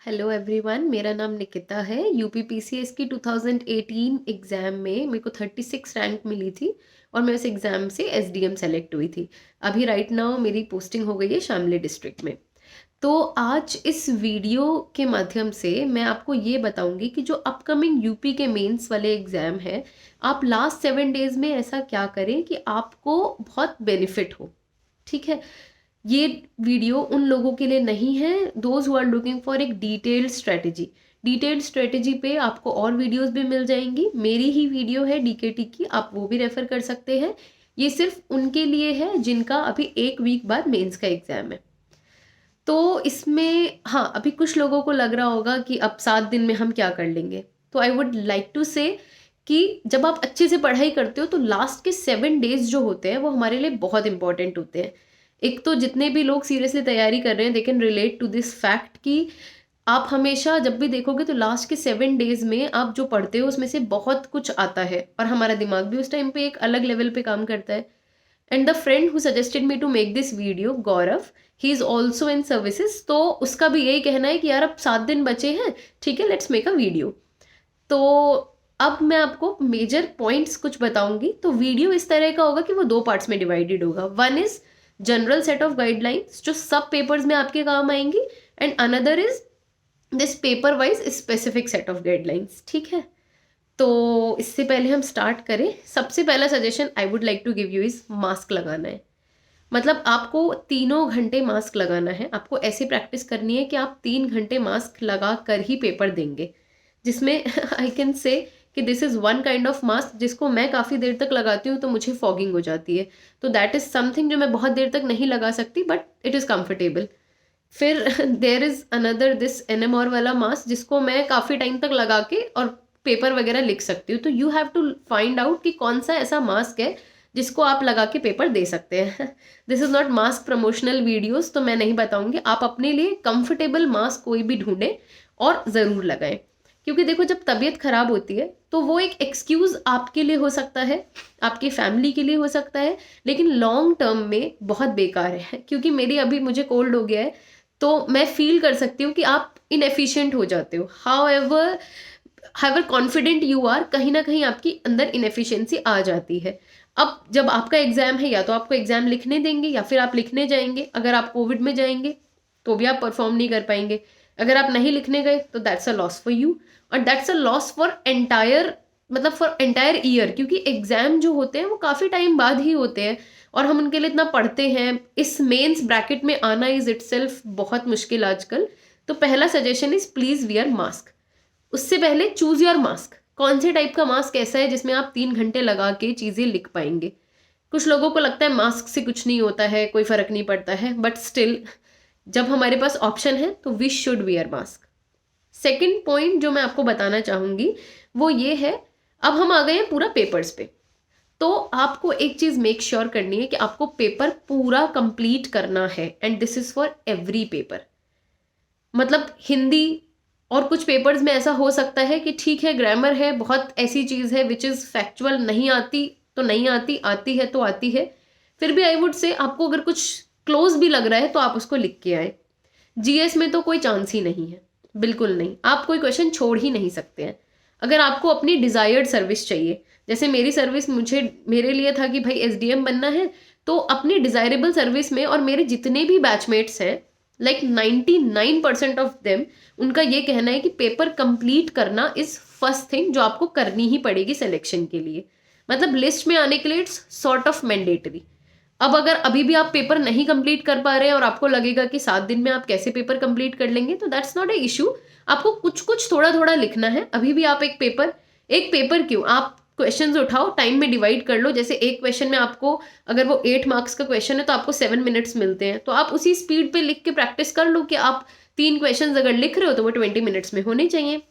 Hello everyone, मेरा नाम निकिता है। यूपीपीसीएस की 2018 एग्ज़ाम में मेरे को 36 रैंक मिली थी और मैं उस एग्ज़ाम से एसडीएम सेलेक्ट हुई थी। अभी राइट नाउ मेरी पोस्टिंग हो गई है शामली डिस्ट्रिक्ट में। तो आज इस वीडियो के माध्यम से मैं आपको ये बताऊंगी कि जो अपकमिंग यूपी के मेंस वाले एग्ज़ाम है, आप लास्ट 7 डेज़ में ऐसा क्या करें कि आपको बहुत बेनिफिट हो। ठीक है, ये वीडियो उन लोगों के लिए नहीं है those who are looking for एक डिटेल्ड स्ट्रेटेजी पे आपको और वीडियोस भी मिल जाएंगी। मेरी ही वीडियो है डीकेटी की, आप वो भी रेफर कर सकते हैं। ये सिर्फ उनके लिए है जिनका अभी 1 वीक बाद मेंस का एग्जाम है। तो इसमें हाँ, अभी कुछ लोगों को लग रहा होगा कि अब 7 दिन में हम क्या कर लेंगे। तो आई वुड लाइक टू से कि जब आप अच्छे से पढ़ाई करते हो तो लास्ट के 7 डेज जो होते हैं वो हमारे लिए बहुत इंपॉर्टेंट होते हैं। एक तो जितने भी लोग सीरियसली तैयारी कर रहे हैं they can relate to this fact कि आप हमेशा जब भी देखोगे तो लास्ट के 7 डेज में आप जो पढ़ते हो उसमें से बहुत कुछ आता है और हमारा दिमाग भी उस टाइम पे एक अलग लेवल पे काम करता है। And the friend who suggested me to make this video, Gaurav, he is also in services, तो उसका भी यही कहना है कि यार अब 7 दिन बचे हैं, ठीक है, लेट्स मेक अ वीडियो। तो अब मैं आपको मेजर पॉइंट्स कुछ बताऊंगी। तो वीडियो इस तरह का होगा कि वो 2 पार्ट्स में डिवाइडेड होगा। One is general set of guidelines जो सब पेपर्स में आपके काम आएंगी, and another is this paper wise specific set of guidelines. ठीक है, तो इससे पहले हम स्टार्ट करें, सबसे पहला suggestion I would like to give you is mask लगाना है। मतलब आपको 3 घंटे मास्क लगाना है। आपको ऐसी प्रैक्टिस करनी है कि आप 3 घंटे मास्क लगा कर ही पेपर देंगे, जिसमें आई कैन से कि this is one kind of mask जिसको मैं काफ़ी देर तक लगाती हूँ तो मुझे फॉगिंग हो जाती है। तो दैट इज़ समथिंग जो मैं बहुत देर तक नहीं लगा सकती, बट इट इज़ कम्फर्टेबल। फिर there is another this NMR वाला मास्क जिसको मैं काफ़ी टाइम तक लगा के और पेपर वगैरह लिख सकती हूँ। तो you have to find out कि कौन सा ऐसा मास्क है जिसको आप लगा के पेपर दे सकते हैं। This is not mask promotional videos, तो मैं नहीं बताऊंगी। आप अपने लिए कंफर्टेबल मास्क कोई भी ढूंढें और ज़रूर लगाएं, क्योंकि देखो जब तबीयत खराब होती है तो वो एक एक्सक्यूज़ आपके लिए हो सकता है, आपकी फैमिली के लिए हो सकता है, लेकिन लॉन्ग टर्म में बहुत बेकार है। क्योंकि मेरी अभी मुझे कोल्ड हो गया है तो मैं फील कर सकती हूँ कि आप इनएफिशिएंट हो जाते हो। हाउएवर कॉन्फिडेंट यू आर, कहीं ना कहीं आपकी अंदर इनएफिशिएंसी आ जाती है। अब जब आपका एग्जाम है, या तो आपको एग्जाम लिखने देंगे या फिर आप लिखने जाएंगे। अगर आप कोविड में जाएंगे तो भी आप परफॉर्म नहीं कर पाएंगे। अगर आप नहीं लिखने गए तो that's a loss for you, और that's a loss for entire, मतलब फॉर एंटायर ईयर। क्योंकि एग्जाम जो होते हैं वो काफ़ी टाइम बाद ही होते हैं और हम उनके लिए इतना पढ़ते हैं। इस मेंस ब्रैकेट में आना इज इटसेल्फ बहुत मुश्किल आजकल। तो पहला suggestion is please wear mask. उससे पहले चूज योर मास्क, कौन से टाइप का मास्क ऐसा है जिसमें आप 3 घंटे लगा के चीज़ें लिख पाएंगे। कुछ लोगों को लगता है मास्क से कुछ नहीं होता है, कोई फर्क नहीं पड़ता है, बट स्टिल जब हमारे पास ऑप्शन है तो we should wear mask. Second point जो मैं आपको बताना चाहूंगी वो ये है, अब हम आ गए हैं पूरा पेपर्स पे। तो आपको एक चीज मेक श्योर करनी है कि आपको पेपर पूरा कंप्लीट करना है, and this is for every paper. मतलब हिंदी और कुछ पेपर्स में ऐसा हो सकता है कि ठीक है ग्रामर है, बहुत ऐसी चीज है विच इज फैक्चुअल, नहीं आती तो नहीं आती, आती है तो आती है। फिर भी आई वुड से आपको अगर कुछ क्लोज भी लग रहा है तो आप उसको लिख के आए। जीएस में तो कोई चांस ही नहीं है, बिल्कुल नहीं। आप कोई क्वेश्चन छोड़ ही नहीं सकते हैं। अगर आपको अपनी डिजायर्ड सर्विस चाहिए, जैसे मेरी सर्विस मेरे लिए था कि भाई एसडीएम बनना है, तो अपनी डिजायरेबल सर्विस में, और मेरे जितने भी बैचमेट्स हैं लाइक 99% ऑफ देम, उनका ये कहना है कि पेपर कंप्लीट करना इज फर्स्ट थिंग जो आपको करनी ही पड़ेगी सिलेक्शन के लिए। मतलब लिस्ट में आने के लिए इट्स सॉर्ट ऑफ मैंडेटरी। अब अगर अभी भी आप पेपर नहीं कंप्लीट कर पा रहे हैं और आपको लगेगा कि 7 दिन में आप कैसे पेपर कंप्लीट कर लेंगे, तो दैट्स नॉट ए इशू। आपको कुछ कुछ थोड़ा थोड़ा लिखना है। अभी भी आप एक पेपर क्यों, आप क्वेश्चंस उठाओ, टाइम में डिवाइड कर लो। जैसे एक क्वेश्चन में आपको, अगर वो 8 मार्क्स का क्वेश्चन है तो आपको 7 मिनट्स मिलते हैं, तो आप उसी स्पीड पे लिख के प्रैक्टिस कर लो कि आप 3 क्वेश्चन अगर लिख रहे हो तो वो 20 मिनट्स में होने चाहिए।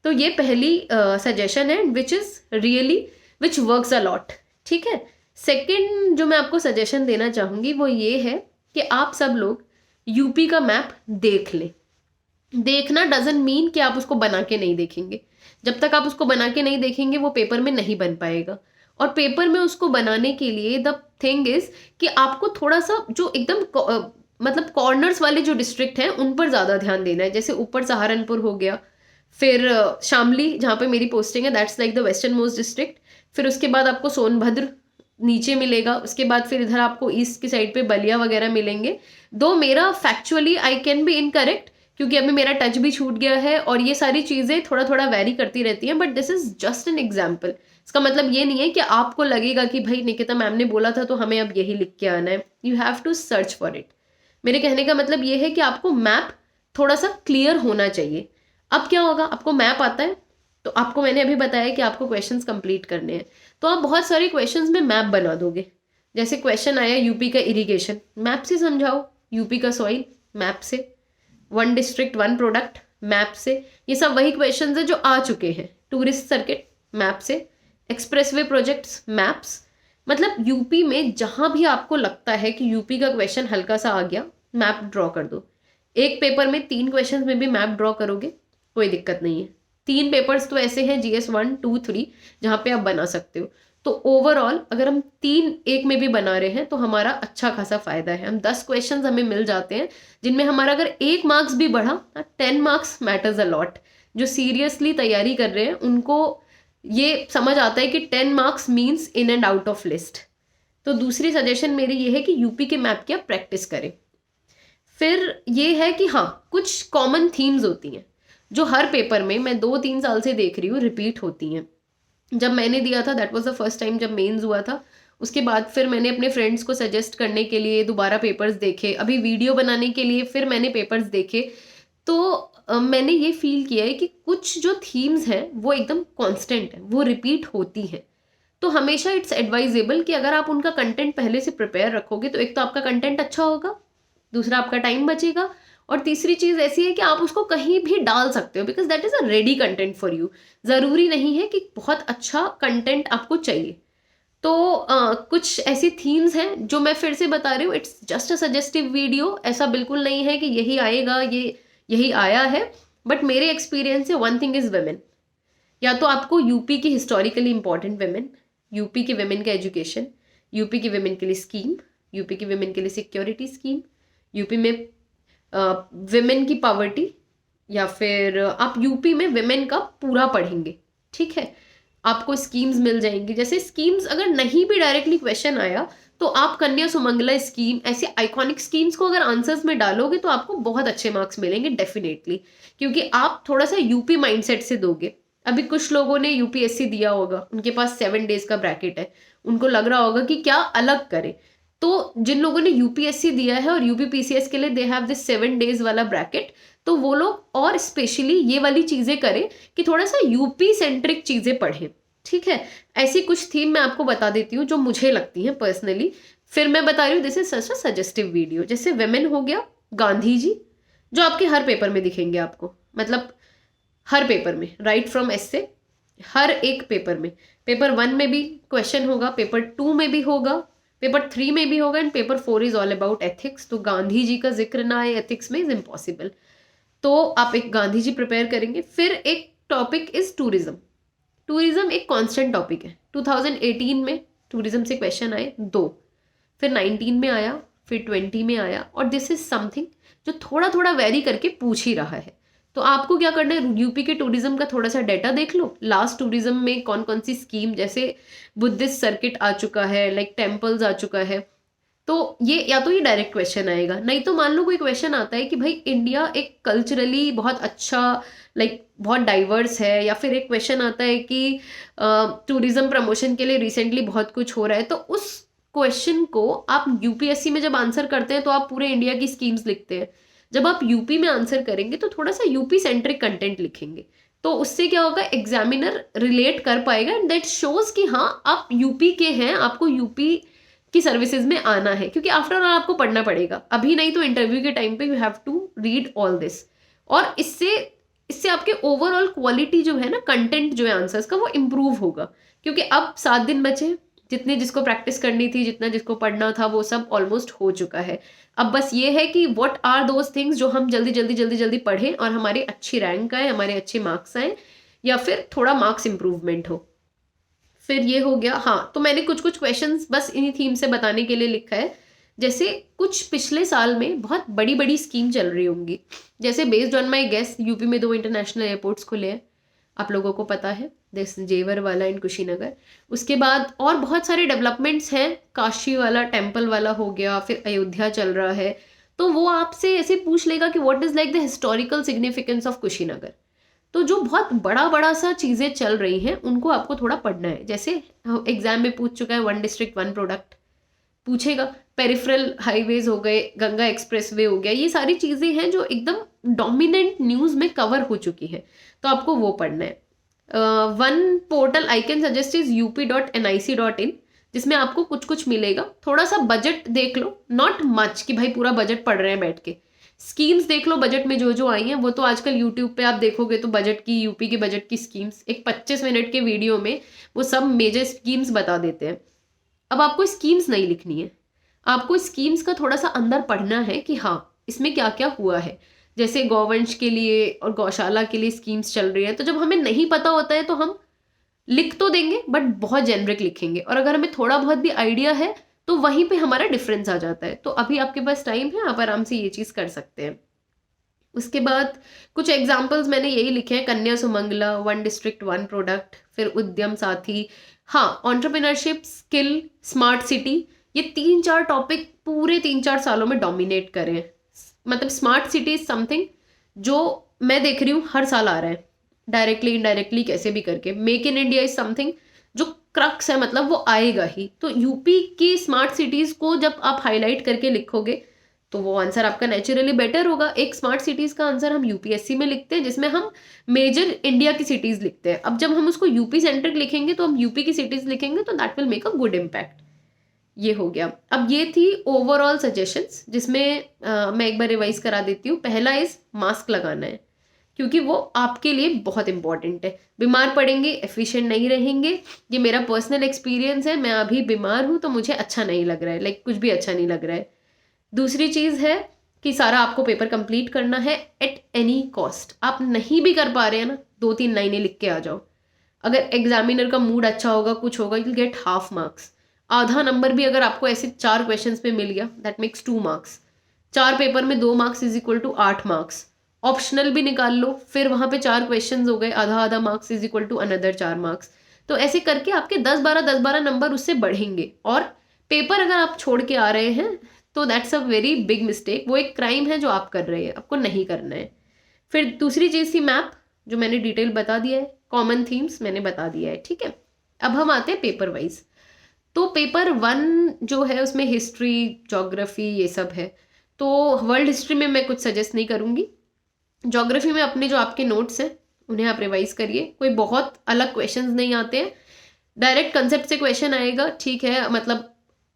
तो ये पहली सजेशन है which is really which works a lot. ठीक है, सेकंड जो मैं आपको सजेशन देना चाहूंगी वो ये है कि आप सब लोग यूपी का मैप देख लें। देखना डजंट मीन कि आप उसको बना के नहीं देखेंगे। जब तक आप उसको बना के नहीं देखेंगे वो पेपर में नहीं बन पाएगा। और पेपर में उसको बनाने के लिए द थिंग इज कि आपको थोड़ा सा जो एकदम मतलब कॉर्नर्स वाले जो डिस्ट्रिक्ट हैं उन पर ज़्यादा ध्यान देना है। जैसे ऊपर सहारनपुर हो गया, फिर शामली जहाँ पे मेरी पोस्टिंग है, that's like the western most district. फिर उसके बाद आपको सोनभद्र नीचे मिलेगा, उसके बाद फिर इधर आपको ईस्ट की साइड पे बलिया वगैरह मिलेंगे। दो मेरा factually I can be incorrect, क्योंकि अभी मेरा टच भी छूट गया है और ये सारी चीज़ें थोड़ा थोड़ा वैरी करती रहती हैं, but this is just an example. इसका मतलब ये नहीं है कि आपको लगेगा कि भाई निकिता मैम ने बोला था तो हमें अब यही लिख के आना है। You have to search for it. मेरे कहने का मतलब ये है कि आपको मैप थोड़ा सा क्लियर होना चाहिए। अब क्या होगा, आपको मैप आता है तो आपको मैंने अभी बताया कि आपको क्वेश्चंस कंप्लीट करने हैं, तो आप बहुत सारे क्वेश्चंस में मैप बना दोगे। जैसे क्वेश्चन आया यूपी का इरिगेशन, मैप से समझाओ। यूपी का सॉइल, मैप से। One district one product, map से। ये सब वही क्वेश्चंस है जो आ चुके हैं। टूरिस्ट सर्किट, मैप से। Expressway projects, maps. मतलब यूपी में जहां भी आपको लगता है कि यूपी का क्वेश्चन हल्का सा आ गया, मैप ड्रॉ कर दो। एक पेपर में 3 क्वेश्चन में भी मैप ड्रॉ करोगे कोई दिक्कत नहीं है। 3 पेपर्स तो ऐसे हैं GS 1, 2, 3 जहाँ पे आप बना सकते हो। तो ओवरऑल अगर हम 3 एक में भी बना रहे हैं तो हमारा अच्छा खासा फायदा है। हम 10 क्वेश्चन हमें मिल जाते हैं जिनमें हमारा अगर 1 मार्क्स भी बढ़ा, 10 मार्क्स मैटर्स अ लॉट। जो सीरियसली तैयारी कर रहे हैं उनको ये समझ आता है कि 10 marks means in and out of list. तो दूसरी सजेशन मेरी ये है कि यूपी के मैप की आप प्रैक्टिस करें। फिर ये है कि हाँ, कुछ कॉमन थीम्स होती हैं जो हर पेपर में मैं 2-3 साल से देख रही हूँ रिपीट होती हैं। जब मैंने दिया था that was the first time जब मेंस हुआ था, उसके बाद फिर मैंने अपने फ्रेंड्स को सजेस्ट करने के लिए दोबारा पेपर्स देखे, अभी वीडियो बनाने के लिए फिर मैंने पेपर्स देखे। तो मैंने ये फील किया है कि कुछ जो थीम्स हैं वो एकदम कांस्टेंट है, वो रिपीट होती हैं। तो हमेशा इट्स एडवाइजेबल कि अगर आप उनका कंटेंट पहले से प्रिपेयर रखोगे तो एक तो आपका कंटेंट अच्छा होगा, दूसरा आपका टाइम बचेगा, और तीसरी चीज़ ऐसी है कि आप उसको कहीं भी डाल सकते हो because that is a ready content for you. ज़रूरी नहीं है कि बहुत अच्छा कंटेंट आपको चाहिए। तो कुछ ऐसी थीम्स हैं जो मैं फिर से बता रही हूँ, it's just a suggestive video. ऐसा बिल्कुल नहीं है कि यही आएगा, ये यही आया है। बट मेरे एक्सपीरियंस से वन थिंग इज़ वेमेन। या तो आपको यूपी की हिस्टोरिकली इंपॉर्टेंट वेमेन, यूपी के वेमेन का एजुकेशन, यूपी की वेमेन के लिए स्कीम, यूपी की वेमेन के लिए सिक्योरिटी स्कीम, यूपी में विमेन की पॉवर्टी, या फिर आप यूपी में विमेन का पूरा पढ़ेंगे। ठीक है, आपको स्कीम्स मिल जाएंगी। जैसे स्कीम्स अगर नहीं भी डायरेक्टली क्वेश्चन आया तो आप कन्या सुमंगला स्कीम, ऐसे आइकॉनिक स्कीम्स को अगर आंसर्स में डालोगे तो आपको बहुत अच्छे मार्क्स मिलेंगे डेफिनेटली, क्योंकि आप थोड़ा सा यूपी माइंडसेट से दोगे। अभी कुछ लोगों ने यूपीएससी दिया होगा, उनके पास 7 डेज का ब्रैकेट है, उनको लग रहा होगा कि क्या अलग करें। तो जिन लोगों ने यूपीएससी दिया है और यूपीपीसीएस के लिए दे हैव दिस 7 डेज वाला ब्रैकेट, तो वो लोग और स्पेशली ये वाली चीज़ें करें कि थोड़ा सा यूपी सेंट्रिक चीज़ें पढ़ें। ठीक है, ऐसी कुछ थीम मैं आपको बता देती हूँ जो मुझे लगती हैं पर्सनली। फिर मैं बता रही हूँ this is such a suggestive video. जैसे वेमेन हो गया, गांधी जी, जो आपके हर पेपर में दिखेंगे आपको, मतलब हर पेपर में, राइट फ्रॉम एस्से, हर एक पेपर में। पेपर 1 में भी क्वेश्चन होगा, पेपर 2 में भी होगा, पेपर 3 में भी होगा, and paper 4 is all about ethics. तो गांधी जी का जिक्र ना आए एथिक्स में इज इम्पॉसिबल। तो आप एक गांधी जी प्रिपेयर करेंगे। फिर एक टॉपिक इज टूरिज्म। टूरिज्म एक कांस्टेंट टॉपिक है। 2018 में टूरिज्म से क्वेश्चन आए 2, फिर 19 में आया, फिर 20 में आया, और दिस इज समथिंग जो थोड़ा थोड़ा वेरी करके पूछ ही रहा है। तो आपको क्या करना है, यूपी के टूरिज्म का थोड़ा सा डाटा देख लो, लास्ट टूरिज्म में कौन कौन सी स्कीम, जैसे बुद्धिस्ट सर्किट आ चुका है, लाइक टेम्पल्स आ चुका है। तो ये या तो ये डायरेक्ट क्वेश्चन आएगा, नहीं तो मान लो कोई क्वेश्चन आता है कि भाई इंडिया एक कल्चरली बहुत अच्छा, लाइक बहुत डाइवर्स है, या फिर एक क्वेश्चन आता है कि टूरिज्म प्रमोशन के लिए रिसेंटली बहुत कुछ हो रहा है। तो उस क्वेश्चन को आप यूपीएससी में जब आंसर करते हैं तो आप पूरे इंडिया की स्कीम्स लिखते हैं। जब आप यूपी में आंसर करेंगे तो थोड़ा सा यूपी सेंट्रिक कंटेंट लिखेंगे। तो उससे क्या होगा, एग्जामिनर रिलेट कर पाएगा, एंड दैट शोज कि हाँ आप यूपी के हैं, आपको यूपी की सर्विसेज में आना है, क्योंकि आफ्टर ऑल आपको पढ़ना पड़ेगा अभी, नहीं तो इंटरव्यू के टाइम पे you have to read all this. और इससे इससे आपके ओवरऑल क्वालिटी जो है ना, कंटेंट जो है आंसर्स का, वो इम्प्रूव होगा। क्योंकि अब 7 दिन बचे, जितने जिसको प्रैक्टिस करनी थी, जितना जिसको पढ़ना था, वो सब ऑलमोस्ट हो चुका है। अब बस ये है कि व्हाट आर दोज थिंग्स जो हम जल्दी जल्दी जल्दी जल्दी पढ़ें और हमारी अच्छी रैंक आए, हमारे अच्छे मार्क्स आए, या फिर थोड़ा मार्क्स इंप्रूवमेंट हो। फिर ये हो गया। हाँ, तो मैंने कुछ कुछ क्वेश्चंस बस इन्हीं थीम से बताने के लिए लिखा है। जैसे कुछ पिछले साल में बहुत बड़ी बड़ी स्कीम चल रही होंगी, जैसे based on my guess UP में 2 इंटरनेशनल एयरपोर्ट्स खुले हैं, आप लोगों को पता है, दिस जेवर वाला इन कुशीनगर। उसके बाद और बहुत सारे डेवलपमेंट्स हैं, काशी वाला टेम्पल वाला हो गया, फिर अयोध्या चल रहा है। तो वो आपसे ऐसे पूछ लेगा कि what is like the historical significance of Kushinagar. तो जो बहुत बड़ा बड़ा सा चीज़ें चल रही हैं उनको आपको थोड़ा पढ़ना है। जैसे एग्जाम में पूछ चुका है 1 डिस्ट्रिक्ट 1 प्रोडक्ट, पूछेगा पेरिफेरल हाईवेज हो गए, गंगा एक्सप्रेसवे हो गया, ये सारी चीज़ें हैं जो एकदम डोमिनेंट न्यूज़ में कवर हो चुकी है, तो आपको वो पढ़ना है। One portal I can suggest is up.nic.in, जिसमें आपको कुछ कुछ मिलेगा। थोड़ा सा बजट देख लो, नॉट मच कि भाई पूरा बजट पढ़ रहे हैं बैठ के। स्कीम्स देख लो बजट में जो जो आई हैं, वो तो आजकल यूट्यूब पे आप देखोगे तो बजट की, यूपी के बजट की स्कीम्स एक 25 मिनट के वीडियो में वो सब मेजर स्कीम्स बता देते हैं। अब आपको स्कीम्स नहीं लिखनी है, आपको स्कीम्स का थोड़ा सा अंदर पढ़ना है कि हाँ इसमें क्या क्या हुआ है। जैसे गौवंश के लिए और गौशाला के लिए स्कीम्स चल रही है, तो जब हमें नहीं पता होता है तो हम लिख तो देंगे बट बहुत जेनरिक लिखेंगे, और अगर हमें थोड़ा बहुत भी आइडिया है तो वहीं पे हमारा डिफरेंस आ जाता है। तो अभी आपके पास टाइम है, आप आराम से ये चीज़ कर सकते हैं। उसके बाद कुछ एग्जाम्पल्स मैंने यही लिखे हैं, कन्या सुमंगला, 1 डिस्ट्रिक्ट 1 प्रोडक्ट, फिर उद्यम साथी, हाँ ऑन्टरप्रिनरशिप, स्किल, स्मार्ट सिटी, ये 3-4 टॉपिक पूरे 3-4 सालों में डोमिनेट करें। मतलब स्मार्ट सिटी इज समथिंग जो मैं देख रही हूँ हर साल आ रहा है, डायरेक्टली इनडायरेक्टली कैसे भी करके। Make in India is something जो क्रक्स है, मतलब वो आएगा ही। तो यूपी की स्मार्ट सिटीज को जब आप हाईलाइट करके लिखोगे तो वो आंसर आपका नेचुरली बेटर होगा। एक स्मार्ट सिटीज का आंसर हम यूपीएससी में लिखते हैं जिसमें हम मेजर इंडिया की सिटीज लिखते हैं। अब जब हम उसको यूपी सेंट्रिक लिखेंगे तो हम यूपी की सिटीज लिखेंगे, तो that will make a good impact. ये हो गया। अब ये थी ओवरऑल सजेशंस, जिसमें मैं एक बार रिवाइज करा देती हूँ। पहला इज मास्क लगाना है, क्योंकि वो आपके लिए बहुत इंपॉर्टेंट है। बीमार पड़ेंगे, एफिशिएंट नहीं रहेंगे, ये मेरा पर्सनल एक्सपीरियंस है। मैं अभी बीमार हूँ तो मुझे अच्छा नहीं लग रहा है, लाइक कुछ भी अच्छा नहीं लग रहा है। दूसरी चीज़ है कि सारा आपको पेपर कंप्लीट करना है एट एनी कॉस्ट। आप नहीं भी कर पा रहे हैं ना, 2-3 लाइनें लिख के आ जाओ। अगर एग्जामिनर का मूड अच्छा होगा, कुछ होगा, यू गेट हाफ मार्क्स। आधा नंबर भी अगर आपको ऐसे 4 क्वेश्चंस पे मिल गया, दैट मेक्स 2 मार्क्स। 4 पेपर में 2 marks is equal to 8 marks. Optional भी निकाल लो, फिर वहां पे 4 क्वेश्चंस हो गए, आधा आधा marks is equal to another 4 marks. तो ऐसे करके आपके 10-12 नंबर उससे बढ़ेंगे। और पेपर अगर आप छोड़ के आ रहे हैं तो that's a very big mistake, वो एक क्राइम है जो आप कर रहे हैं, आपको नहीं करना है। फिर दूसरी चीज़ थी मैप, जो मैंने डिटेल बता दिया है। कॉमन थीम्स मैंने बता दिया है, ठीक है। अब हम आते हैं पेपर वाइज। तो पेपर 1 जो है उसमें हिस्ट्री, ज्योग्राफी, ये सब है। तो वर्ल्ड हिस्ट्री में मैं कुछ सजेस्ट नहीं करूँगी। ज्योग्राफी में अपने जो आपके नोट्स हैं उन्हें आप रिवाइज करिए, कोई बहुत अलग क्वेश्चंस नहीं आते हैं, डायरेक्ट कंसेप्ट से क्वेश्चन आएगा, ठीक है। मतलब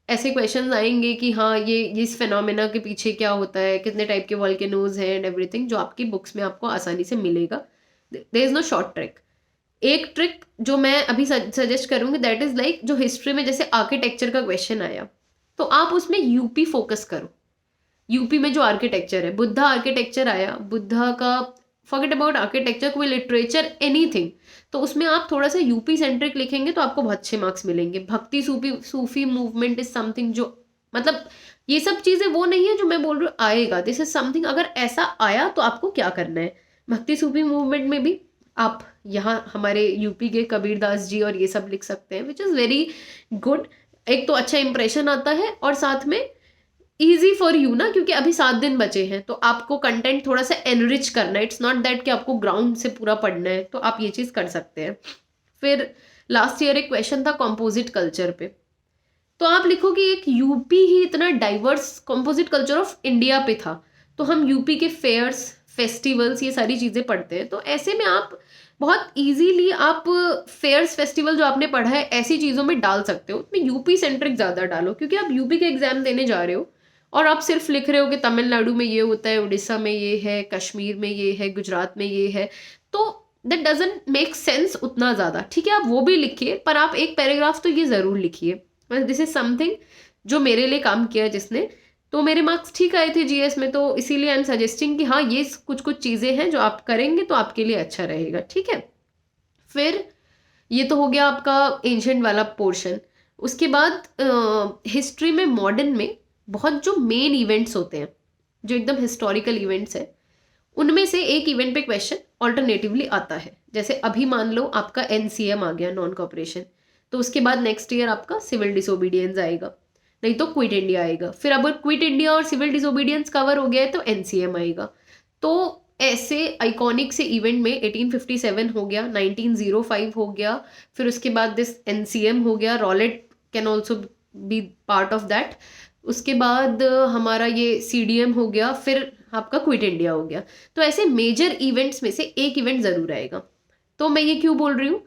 ऐसे क्वेश्चंस आएंगे कि हाँ ये इस फिनोमेना के पीछे क्या होता है, कितने टाइप के वॉल्केनोज हैं एंड एवरीथिंग, जो आपकी बुक्स में आपको आसानी से मिलेगा। There is no short trick. एक ट्रिक जो मैं अभी सजेस्ट करूंगी दैट इज लाइक, जो हिस्ट्री में जैसे आर्किटेक्चर का क्वेश्चन आया तो आप उसमें यूपी फोकस करो। यूपी में जो आर्किटेक्चर है, बुद्धा आर्किटेक्चर आया, बुद्धा का फॉरगेट अबाउट आर्किटेक्चर, कोई लिटरेचर, एनीथिंग, तो उसमें आप थोड़ा सा यूपी सेंट्रिक लिखेंगे तो आपको बहुत अच्छे मार्क्स मिलेंगे। भक्ति सूफी सूफी मूवमेंट इज समथिंग जो, मतलब ये सब चीज़ें वो नहीं है जो मैं बोल रही हूँ आएगा, दिस इज समथिंग अगर ऐसा आया तो आपको क्या करना है। भक्ति सूफी मूवमेंट में भी आप यहाँ हमारे यूपी के कबीरदास जी और ये सब लिख सकते हैं, विच इज़ वेरी गुड। एक तो अच्छा इंप्रेशन आता है और साथ में इजी फॉर यू ना, क्योंकि अभी 7 दिन बचे हैं तो आपको कंटेंट थोड़ा सा एनरिच करना है। इट्स नॉट दैट कि आपको ग्राउंड से पूरा पढ़ना है, तो आप ये चीज़ कर सकते हैं। फिर लास्ट ईयर एक क्वेश्चन था कॉम्पोजिट कल्चर पे, तो आप लिखो कि एक यूपी ही इतना diverse composite culture of India पे था, तो हम यूपी के फेयर्स, फेस्टिवल्स, ये सारी चीज़ें पढ़ते हैं। तो ऐसे में आप बहुत इजीली आप फेयर्स, फेस्टिवल जो आपने पढ़ा है ऐसी चीज़ों में डाल सकते हो। उसमें यूपी सेंट्रिक ज़्यादा डालो, क्योंकि आप यूपी के एग्जाम देने जा रहे हो और आप सिर्फ लिख रहे हो कि तमिलनाडु में ये होता है, उड़ीसा में ये है, कश्मीर में ये है, गुजरात में ये है, तो दैट डजंट मेक सेंस उतना ज़्यादा। ठीक है, आप वो भी लिखिए, पर आप एक पैराग्राफ तो ये ज़रूर लिखिए। दिस इज समथिंग जो मेरे लिए काम किया जिसने, तो मेरे मार्क्स ठीक आए थे जीएस में, तो इसीलिए आई एम सजेस्टिंग कि हाँ ये कुछ कुछ चीज़ें हैं जो आप करेंगे तो आपके लिए अच्छा रहेगा, ठीक है। फिर ये तो हो गया आपका एंशंट वाला पोर्शन। उसके बाद हिस्ट्री में मॉडर्न में बहुत जो मेन इवेंट्स होते हैं, जो एकदम हिस्टोरिकल इवेंट्स है, उनमें से एक इवेंट पे क्वेश्चन ऑल्टरनेटिवली आता है। जैसे अभी मान लो आपका एनसीएम आ गया, नॉन कॉपरेशन, तो उसके बाद नेक्स्ट ईयर आपका सिविल डिसोबीडियंस आएगा, नहीं तो क्विट इंडिया आएगा। फिर अगर क्विट इंडिया और सिविल डिसोबीडियंस कवर हो गया है तो एनसीएम आएगा। तो ऐसे आइकॉनिक से इवेंट में 1857 हो गया, 1905 हो गया, फिर उसके बाद दिस एनसीएम हो गया, Rowlatt can also be part of that. उसके बाद हमारा ये सीडीएम हो गया, फिर आपका क्विट इंडिया हो गया। तो ऐसे मेजर इवेंट्स में से एक इवेंट जरूर आएगा। तो मैं ये क्यों बोल रही हूँ,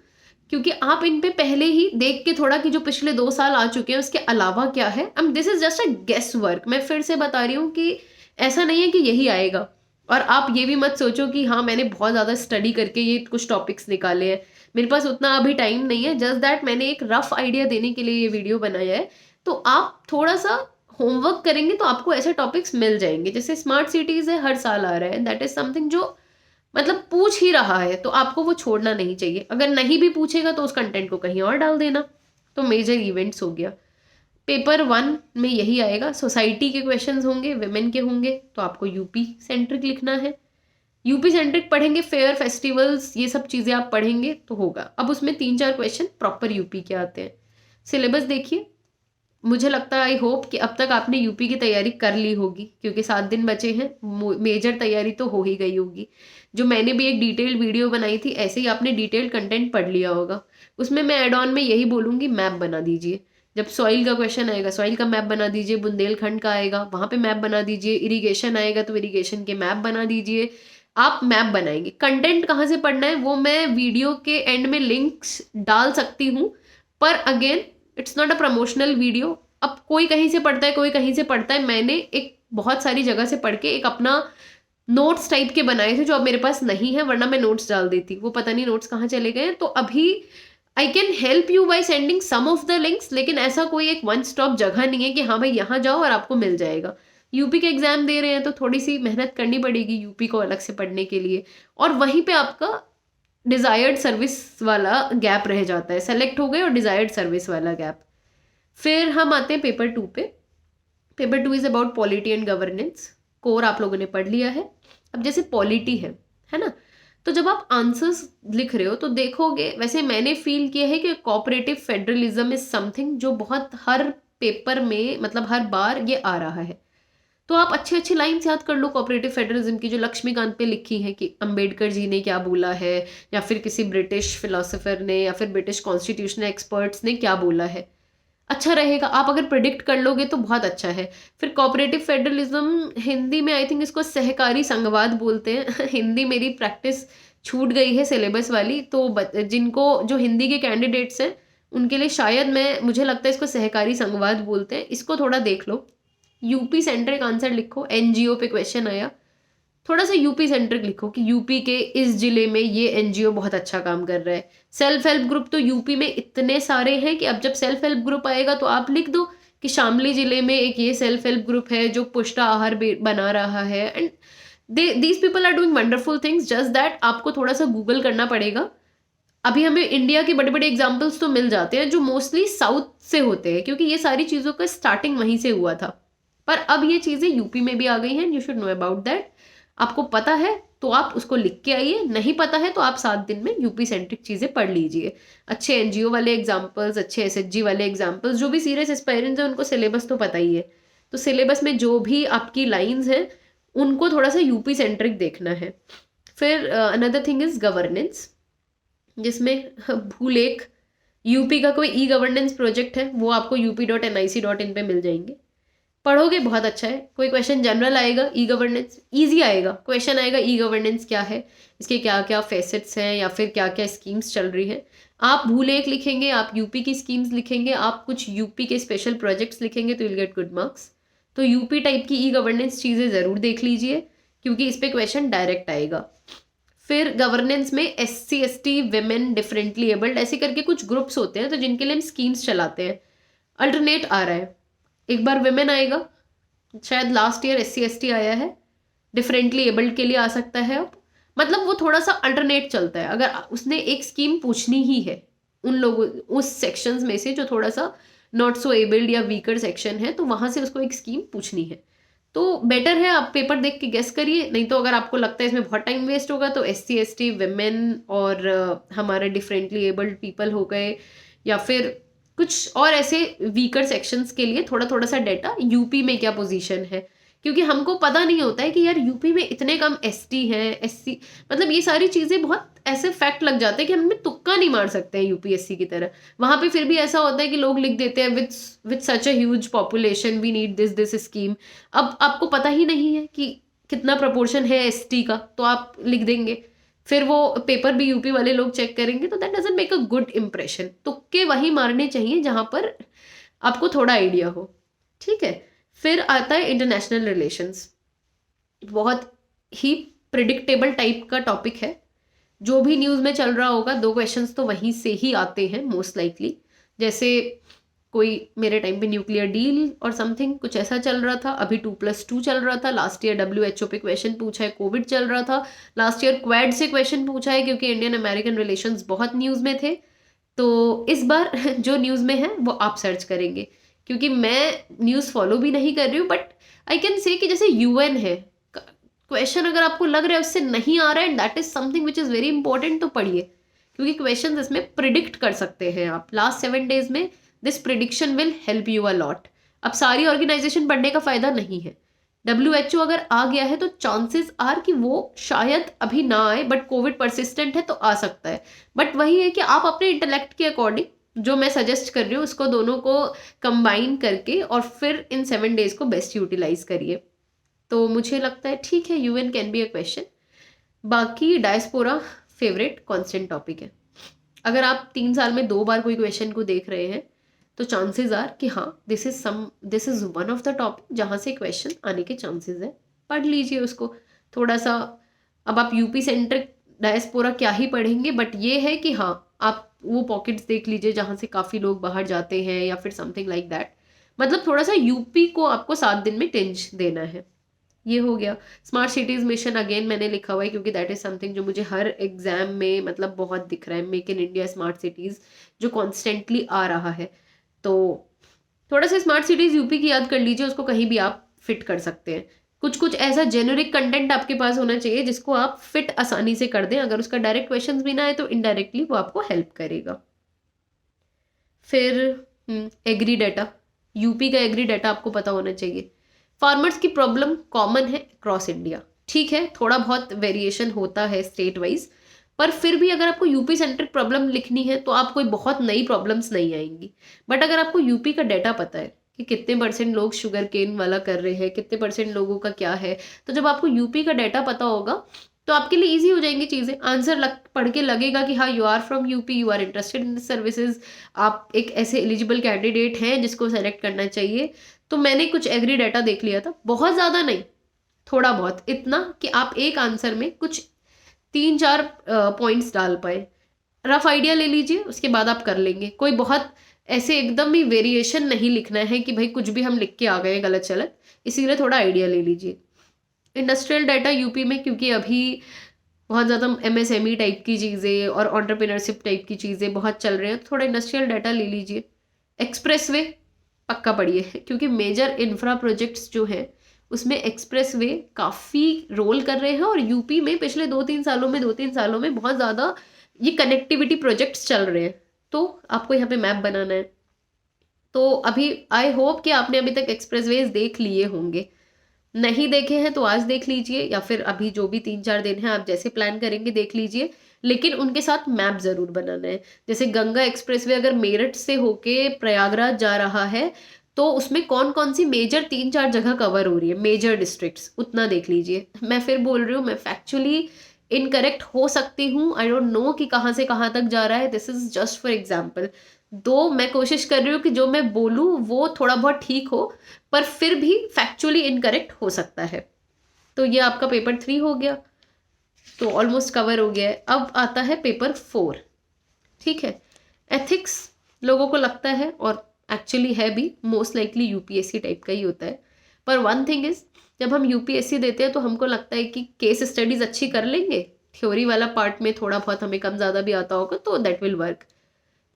क्योंकि आप इन पे पहले ही देख के थोड़ा कि जो पिछले 2 साल आ चुके हैं उसके अलावा क्या है, this is just a guess work. मैं फिर से बता रही हूँ कि ऐसा नहीं है कि यही आएगा। और आप ये भी मत सोचो कि हाँ मैंने बहुत ज़्यादा स्टडी करके ये कुछ टॉपिक्स निकाले हैं, मेरे पास उतना अभी टाइम नहीं है। जस्ट दैट मैंने एक रफ आइडिया देने के लिए ये वीडियो बनाया है। तो आप थोड़ा सा होमवर्क करेंगे तो आपको ऐसे टॉपिक्स मिल जाएंगे। जैसे स्मार्ट सिटीज़ है, हर साल आ रहा है, दैट इज समथिंग जो मतलब पूछ ही रहा है, तो आपको वो छोड़ना नहीं चाहिए। अगर नहीं भी पूछेगा तो उस कंटेंट को कहीं और डाल देना। तो मेजर इवेंट्स हो गया। पेपर 1 में यही आएगा। सोसाइटी के क्वेश्चंस होंगे, विमेन के होंगे, तो आपको यूपी सेंट्रिक लिखना है। यूपी सेंट्रिक पढ़ेंगे, फेयर फेस्टिवल्स ये सब चीज़ें आप पढ़ेंगे तो होगा। अब उसमें 3-4 क्वेश्चन प्रॉपर यूपी के आते हैं। सिलेबस देखिए, मुझे लगता है, आई होप कि अब तक आपने यूपी की तैयारी कर ली होगी, क्योंकि 7 दिन बचे हैं। मेजर तैयारी तो हो ही गई होगी। जो मैंने भी एक डिटेल्ड वीडियो बनाई थी, ऐसे ही आपने डिटेल्ड कंटेंट पढ़ लिया होगा। उसमें मैं एड ऑन में यही बोलूँगी, मैप बना दीजिए। जब सॉइल का क्वेश्चन आएगा, सॉइल का मैप बना दीजिए। बुंदेलखंड का आएगा, वहाँ पे मैप बना दीजिए। इरीगेशन आएगा तो इरीगेशन के मैप बना दीजिए। आप मैप बनाएंगे। कंटेंट कहाँ से पढ़ना है वो मैं वीडियो के एंड में लिंक्स डाल सकती हूँ, पर again it's not a promotional video. अब कोई कहीं से पढ़ता है, कोई कहीं से पढ़ता है। मैंने एक बहुत सारी जगह से पढ़ के एक अपना नोट्स टाइप के बनाए थे, जो अब मेरे पास नहीं है, वरना मैं नोट्स डाल देती। वो पता नहीं नोट्स कहाँ चले गए। तो अभी I can help you by sending some of the links, लेकिन ऐसा कोई एक वन स्टॉप जगह नहीं है कि हाँ भाई यहाँ जाओ और आपको मिल जाएगा। यूपी के एग्जाम दे रहे हैं तो थोड़ी सी मेहनत करनी पड़ेगी यूपी को अलग से पढ़ने के लिए, और वहीं पे आपका डिजायर्ड सर्विस वाला गैप रह जाता है। सेलेक्ट हो गए और डिजायर्ड सर्विस वाला गैप। फिर हम आते हैं पेपर 2 पे। Paper 2 is about polity and governance. Core आप लोगों ने पढ़ लिया है। अब जैसे पॉलिटी है ना, तो जब आप आंसर्स लिख रहे हो तो देखोगे, वैसे मैंने फील किया है कि कोऑपरेटिव फेडरलिज्म इज समथिंग जो बहुत हर पेपर में, मतलब हर बार ये आ रहा है। तो आप अच्छी अच्छी लाइन्स याद कर लो कोऑपरेटिव फेडरलिज्म की, जो लक्ष्मीकांत पे लिखी है कि अंबेडकर जी ने क्या बोला है, या फिर किसी ब्रिटिश फिलोसोफर ने, या फिर ब्रिटिश कॉन्स्टिट्यूशनल एक्सपर्ट्स ने क्या बोला है। अच्छा रहेगा, आप अगर प्रिडिक्ट कर लोगे तो बहुत अच्छा है। फिर कोऑपरेटिव फेडरलिज्म, हिंदी में आई थिंक इसको सहकारी संघवाद बोलते हैं। हिंदी मेरी प्रैक्टिस छूट गई है सिलेबस वाली, तो जिनको जो हिंदी के कैंडिडेट्स हैं उनके लिए शायद मुझे लगता है इसको सहकारी संघवाद बोलते हैं। इसको थोड़ा देख लो। यूपी सेंट्रिक आंसर लिखो। एनजीओ पे क्वेश्चन आया, थोड़ा सा यूपी सेंट्रिक लिखो कि यूपी के इस जिले में ये एनजीओ बहुत अच्छा काम कर रहा है। सेल्फ हेल्प ग्रुप तो यूपी में इतने सारे हैं कि अब जब सेल्फ हेल्प ग्रुप आएगा तो आप लिख दो कि शामली जिले में एक ये सेल्फ हेल्प ग्रुप है जो पुष्टा आहार बना रहा है, and these people are doing wonderful things. Just that आपको थोड़ा सा गूगल करना पड़ेगा। अभी हमें इंडिया के बड़े बड़े एग्जाम्पल्स तो मिल जाते हैं जो मोस्टली साउथ से होते हैं, क्योंकि ये सारी चीज़ों का स्टार्टिंग वहीं से हुआ था। पर अब ये चीज़ें यूपी में भी आ गई हैं, you should know about that. आपको पता है तो आप उसको लिख के आइए, नहीं पता है तो आप 7 दिन में यूपी सेंट्रिक चीज़ें पढ़ लीजिए। अच्छे एनजीओ वाले एग्जाम्पल्स, अच्छे एसएचजी वाले एग्जाम्पल्स, जो भी सीरियस एस्पायरेंट्स हैं उनको सिलेबस तो पता ही है। तो सिलेबस में जो भी आपकी लाइन्स हैं उनको थोड़ा सा यूपी सेंट्रिक देखना है। फिर अनदर थिंग इज गवर्नेंस, जिसमें भूलेख, यूपी का कोई ई गवर्नेंस प्रोजेक्ट है, वो आपको up.nic.in पे मिल जाएंगे। पढ़ोगे बहुत अच्छा है। कोई क्वेश्चन जनरल आएगा, ई गवर्नेंस ईजी आएगा, क्वेश्चन आएगा ई गवर्नेंस क्या है, इसके क्या क्या फेसेट्स हैं, या फिर क्या क्या स्कीम्स चल रही हैं। आप भूलेख लिखेंगे, आप यूपी की स्कीम्स लिखेंगे, आप कुछ यूपी के स्पेशल प्रोजेक्ट्स लिखेंगे तो विल गेट गुड मार्क्स। तो यूपी टाइप की ई गवर्नेंस चीज़ें ज़रूर देख लीजिए, क्योंकि इस पर क्वेश्चन डायरेक्ट आएगा। फिर गवर्नेंस में SC ST women differently abled ऐसे करके कुछ ग्रुप्स होते हैं, तो जिनके लिए हम स्कीम्स चलाते हैं। अल्टरनेट आ रहा है, एक बार विमेन आएगा, शायद लास्ट ईयर SC ST आया है, डिफरेंटली एबल्ड के लिए आ सकता है अब। मतलब वो थोड़ा सा अल्टरनेट चलता है। अगर उसने एक स्कीम पूछनी ही है उन लोगों, उस सेक्शंस में से जो थोड़ा सा नॉट सो एबल्ड या वीकर सेक्शन है, तो वहाँ से उसको एक स्कीम पूछनी है। तो बेटर है आप पेपर देख के गेस करिए, नहीं तो अगर आपको लगता है इसमें बहुत टाइम वेस्ट होगा तो SC ST विमेन और हमारे डिफरेंटली एबल्ड पीपल हो गए, या फिर कुछ और ऐसे वीकर सेक्शंस के लिए थोड़ा थोड़ा सा डाटा, यूपी में क्या पोजीशन है, क्योंकि हमको पता नहीं होता है कि यार यूपी में इतने कम ST हैं, SC, मतलब ये सारी चीज़ें बहुत ऐसे फैक्ट लग जाते हैं कि हम तुक्का नहीं मार सकते हैं यूपीएससी की तरह। वहाँ पे फिर भी ऐसा होता है कि लोग लिख देते हैं with such a huge population we need this scheme. अब आपको पता ही नहीं है कि कितना प्रपोर्शन है ST का, तो आप लिख देंगे, फिर वो पेपर भी यूपी वाले लोग चेक करेंगे, तो that doesn't make a good impression. तुक्के वही मारने चाहिए जहाँ पर आपको थोड़ा आइडिया हो, ठीक है। फिर आता है इंटरनेशनल रिलेशंस, बहुत ही प्रिडिक्टेबल टाइप का टॉपिक है। जो भी न्यूज़ में चल रहा होगा 2 क्वेश्चंस तो वहीं से ही आते हैं मोस्ट लाइकली। जैसे कोई मेरे टाइम पे न्यूक्लियर डील और समथिंग कुछ ऐसा चल रहा था, अभी 2+2 चल रहा था, लास्ट ईयर WHO पे क्वेश्चन पूछा है, कोविड चल रहा था, लास्ट ईयर क्वाड से क्वेश्चन पूछा है क्योंकि इंडियन अमेरिकन रिलेशंस बहुत न्यूज़ में थे। तो इस बार जो न्यूज़ में है वो आप सर्च करेंगे, क्योंकि मैं न्यूज़ फॉलो भी नहीं कर रही हूँ, बट आई कैन से कि जैसे UN है, क्वेश्चन अगर आपको लग रहा है उससे नहीं आ रहा है, that is something which is very important, तो पढ़िए, क्योंकि क्वेश्चन इसमें प्रिडिक्ट कर सकते हैं आप लास्ट 7 डेज में। This prediction will help you a lot. अब सारी ऑर्गेनाइजेशन पढ़ने का फायदा नहीं है। WHO अगर आ गया है तो चांसेस आर कि वो शायद अभी ना आए, बट कोविड परसिस्टेंट है तो आ सकता है। बट वही है कि आप अपने इंटेलेक्ट के अकॉर्डिंग जो मैं सजेस्ट कर रही हूँ उसको दोनों को कंबाइन करके और फिर इन 7 डेज को बेस्ट यूटिलाइज करिए। तो मुझे लगता है ठीक है, UN can be a question. बाकी डायस्पोरा फेवरेट कांस्टेंट टॉपिक है। अगर आप 3 साल में 2 बार कोई क्वेश्चन को देख रहे हैं तो चांसेस आर कि हाँ this is one of the topic जहाँ से क्वेश्चन आने के चांसेस है। पढ़ लीजिए उसको थोड़ा सा। अब आप यूपी सेंट्रिक डायस्पोरा क्या ही पढ़ेंगे, बट ये है कि हाँ आप वो पॉकेट्स देख लीजिए जहाँ से काफ़ी लोग बाहर जाते हैं या फिर समथिंग लाइक दैट। मतलब थोड़ा सा यूपी को आपको 7 दिन में टेंज देना है। ये हो गया। स्मार्ट सिटीज मिशन अगेन मैंने लिखा हुआ है क्योंकि दैट इज समथिंग जो मुझे हर एग्जाम में मतलब बहुत दिख रहा है, make in India smart cities जो कॉन्स्टेंटली आ रहा है। तो थोड़ा सा स्मार्ट सिटीज यूपी की याद कर लीजिए, उसको कहीं भी आप फिट कर सकते हैं। कुछ कुछ ऐसा जेनरिक कंटेंट आपके पास होना चाहिए जिसको आप फिट आसानी से कर दें, अगर उसका डायरेक्ट क्वेश्चन भी ना आए तो इनडायरेक्टली वो आपको हेल्प करेगा। फिर एग्री डाटा, यूपी का एग्री डाटा आपको पता होना चाहिए। फार्मर्स की प्रॉब्लम कॉमन है अक्रॉस इंडिया, ठीक है, थोड़ा बहुत वेरिएशन होता है स्टेट वाइज, पर फिर भी अगर आपको यूपी सेंट्रिक प्रॉब्लम लिखनी है तो आप कोई बहुत नई प्रॉब्लम्स नहीं आएंगी। बट अगर आपको यूपी का डाटा पता है कि कितने % लोग शुगर केन वाला कर रहे हैं, कितने % लोगों का क्या है, तो जब आपको यूपी का डाटा पता होगा तो आपके लिए इजी हो जाएंगी चीज़ें। आंसर पढ़ के लगेगा कि हाँ you are from UP, you are interested in services, आप एक ऐसे एलिजिबल कैंडिडेट हैं जिसको सेलेक्ट करना चाहिए। तो मैंने कुछ एग्री डाटा देख लिया था, बहुत ज़्यादा नहीं, थोड़ा बहुत, इतना कि आप एक आंसर में कुछ 3-4 पॉइंट्स डाल पाए। रफ आइडिया ले लीजिए, उसके बाद आप कर लेंगे। कोई बहुत ऐसे एकदम ही वेरिएशन नहीं लिखना है कि भाई कुछ भी हम लिख के आ गए गलत चलत, इसीलिए थोड़ा आइडिया ले लीजिए। इंडस्ट्रियल डाटा यूपी में क्योंकि अभी बहुत ज़्यादा MSME टाइप की चीज़ें और एंटरप्रेन्योरशिप टाइप की चीज़ें बहुत चल रहे हैं, तो थोड़ा इंडस्ट्रियल डाटा ले लीजिए। एक्सप्रेसवे पक्का पढ़िए क्योंकि मेजर इंफ्रा प्रोजेक्ट्स जो हैं उसमें एक्सप्रेसवे काफ़ी रोल कर रहे हैं, और यूपी में पिछले 2-3 सालों में बहुत ज़्यादा ये कनेक्टिविटी प्रोजेक्ट्स चल रहे हैं। तो आपको यहाँ पे मैप बनाना है। तो अभी आई होप कि आपने अभी तक एक्सप्रेसवेज देख लिए होंगे, नहीं देखे हैं तो आज देख लीजिए, या फिर अभी जो भी 3-4 दिन है आप जैसे प्लान करेंगे देख लीजिए, लेकिन उनके साथ मैप ज़रूर बनाना है। जैसे गंगा एक्सप्रेसवे अगर मेरठ से होके प्रयागराज जा रहा है तो उसमें कौन कौन सी मेजर 3-4 जगह कवर हो रही है, मेजर डिस्ट्रिक्ट्स, उतना देख लीजिए। मैं फिर बोल रही हूँ, मैं फैक्चुअली इनकरेक्ट हो सकती हूँ, आई डोंट नो कि कहाँ से कहाँ तक जा रहा है, this is just for example. दो मैं कोशिश कर रही हूँ कि जो मैं बोलूँ वो थोड़ा बहुत ठीक हो, पर फिर भी फैक्चुअली इनकरेक्ट हो सकता है। तो ये आपका पेपर 3 हो गया, तो ऑलमोस्ट कवर हो गया है। अब आता है पेपर 4, ठीक है। एथिक्स लोगों को लगता है, और एक्चुअली है भी, मोस्ट लाइकली यूपीएससी टाइप का ही होता है। पर वन थिंग इज, जब हम यूपीएससी देते हैं तो हमको लगता है कि केस स्टडीज अच्छी कर लेंगे, थ्योरी वाला पार्ट में थोड़ा बहुत हमें कम ज़्यादा भी आता होगा तो दैट विल वर्क।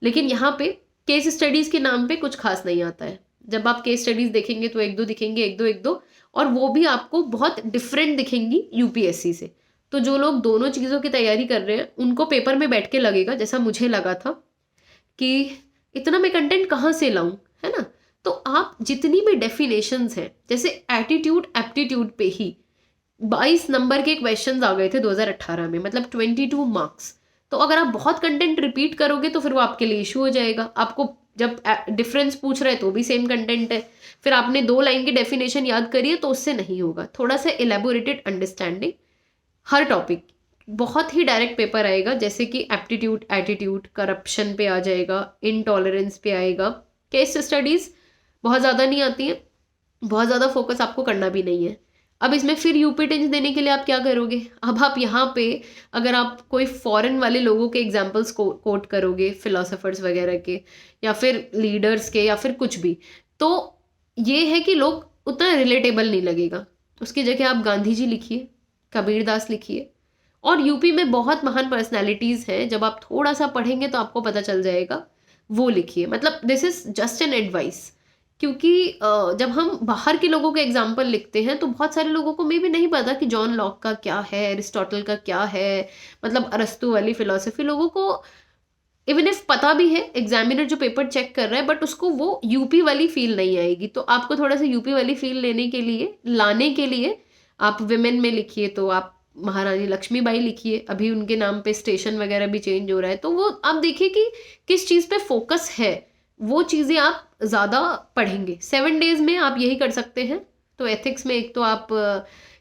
लेकिन यहाँ पे केस स्टडीज़ के नाम पे कुछ खास नहीं आता है। जब आप केस स्टडीज़ देखेंगे तो 1-2 दिखेंगे, 1-2 और वो भी आपको बहुत डिफरेंट दिखेंगी यूपीएससी से। तो जो लोग दोनों चीज़ों की तैयारी कर रहे हैं, उनको पेपर में बैठ के लगेगा, जैसा मुझे लगा था कि इतना मैं कंटेंट कहाँ से लाऊं, है ना? तो आप जितनी भी डेफिनेशंस हैं, जैसे एटीट्यूड एप्टीट्यूड पे ही 22 नंबर के क्वेश्चंस आ गए थे 2018 में, मतलब 22 मार्क्स। तो अगर आप बहुत कंटेंट रिपीट करोगे तो फिर वो आपके लिए इशू हो जाएगा। आपको जब डिफरेंस पूछ रहे हैं तो भी सेम कंटेंट है, फिर आपने 2 लाइन की डेफिनेशन याद करी है तो उससे नहीं होगा। थोड़ा सा एलेबोरेटेड अंडरस्टैंडिंग हर टॉपिक, बहुत ही डायरेक्ट पेपर आएगा, जैसे कि एप्टीट्यूड एटीट्यूड, करप्शन पे आ जाएगा, इनटॉलरेंस पे आएगा। केस स्टडीज़ बहुत ज़्यादा नहीं आती हैं, बहुत ज़्यादा फोकस आपको करना भी नहीं है। अब इसमें फिर यूपी टेंस देने के लिए आप क्या करोगे? अब आप यहाँ पे अगर आप कोई फॉरेन वाले लोगों के एग्जाम्पल्स को कोट करोगे, फिलोसोफर्स वगैरह के या फिर लीडर्स के या फिर कुछ भी, तो ये है कि लोग उतना रिलेटेबल नहीं लगेगा। उसकी जगह आप गांधी जी लिखिए, कबीरदास लिखिए, और यूपी में बहुत महान पर्सनालिटीज़ हैं, जब आप थोड़ा सा पढ़ेंगे तो आपको पता चल जाएगा, वो लिखिए। मतलब this is just an advice, क्योंकि जब हम बाहर के लोगों के एग्जाम्पल लिखते हैं तो बहुत सारे लोगों को मे भी नहीं पता कि जॉन लॉक का क्या है, एरिस्टोटल का क्या है, मतलब अरस्तू वाली फिलोसफी लोगों को इवन इफ पता भी है, एग्जामिनर जो पेपर चेक कर रहा है, बट उसको वो यूपी वाली फील नहीं आएगी। तो आपको थोड़ा सा यूपी वाली फील लेने के लिए, लाने के लिए, आप विमेन में लिखिए तो आप महारानी लक्ष्मीबाई लिखिए, अभी उनके नाम पे स्टेशन वगैरह भी चेंज हो रहा है, तो वो आप देखिए कि किस चीज़ पे फोकस है, वो चीज़ें आप ज़्यादा पढ़ेंगे। 7 डेज में आप यही कर सकते हैं। तो एथिक्स में एक तो आप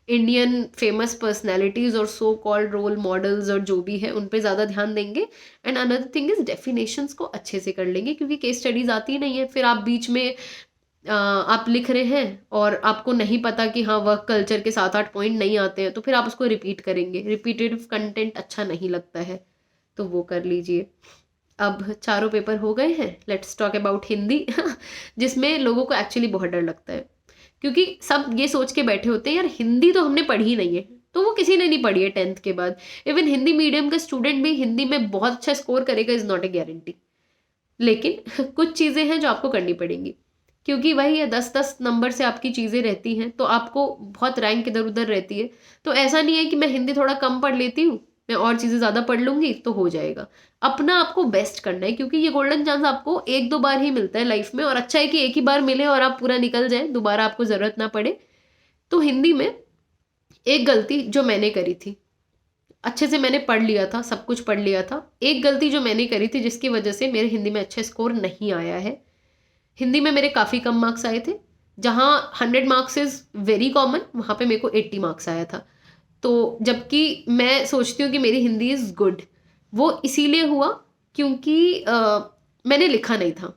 इंडियन फेमस पर्सनैलिटीज़ और सो कॉल्ड रोल मॉडल्स और जो भी है उन पे ज़्यादा ध्यान देंगे। And another thing is definitions को अच्छे से कर लेंगे, क्योंकि केस स्टडीज़ आती नहीं है। फिर आप बीच में आप लिख रहे हैं और आपको नहीं पता कि हाँ वर्क कल्चर के 7-8 पॉइंट नहीं आते हैं, तो फिर आप उसको रिपीट करेंगे। रिपीटेटिव कंटेंट अच्छा नहीं लगता है, तो वो कर लीजिए। अब चारों पेपर हो गए हैं, लेट्स टॉक अबाउट हिंदी जिसमें लोगों को एक्चुअली बहुत डर लगता है, क्योंकि सब ये सोच के बैठे होते हैं यार हिंदी तो हमने पढ़ी नहीं है। तो वो किसी ने नहीं पढ़ी है 10th के बाद। इवन हिंदी मीडियम का स्टूडेंट भी हिंदी में बहुत अच्छा स्कोर करेगा इज़ नॉट ए गारंटी। लेकिन कुछ चीज़ें हैं जो आपको करनी पड़ेंगी, क्योंकि वही है 10-10 नंबर से आपकी चीज़ें रहती हैं, तो आपको बहुत रैंक इधर उधर रहती है। तो ऐसा नहीं है कि मैं हिंदी थोड़ा कम पढ़ लेती हूँ, मैं और चीज़ें ज़्यादा पढ़ लूँगी तो हो जाएगा। अपना आपको बेस्ट करना है, क्योंकि ये गोल्डन चांस आपको 1-2 बार ही मिलता है लाइफ में, और अच्छा है कि एक ही बार मिले और आप पूरा निकल जाए, दोबारा आपको ज़रूरत ना पड़े। तो हिंदी में एक गलती जो मैंने करी थी, अच्छे से मैंने पढ़ लिया था, सब कुछ पढ़ लिया था, एक गलती जो मैंने करी थी जिसकी वजह से मेरे हिंदी में अच्छे स्कोर नहीं आया है। हिंदी में मेरे काफ़ी कम मार्क्स आए थे, जहाँ 100 मार्क्स इज़ वेरी कॉमन, वहाँ पे मेरे को 80 मार्क्स आया था। तो जबकि मैं सोचती हूँ कि मेरी हिंदी इज़ गुड, वो इसीलिए हुआ क्योंकि मैंने लिखा नहीं था।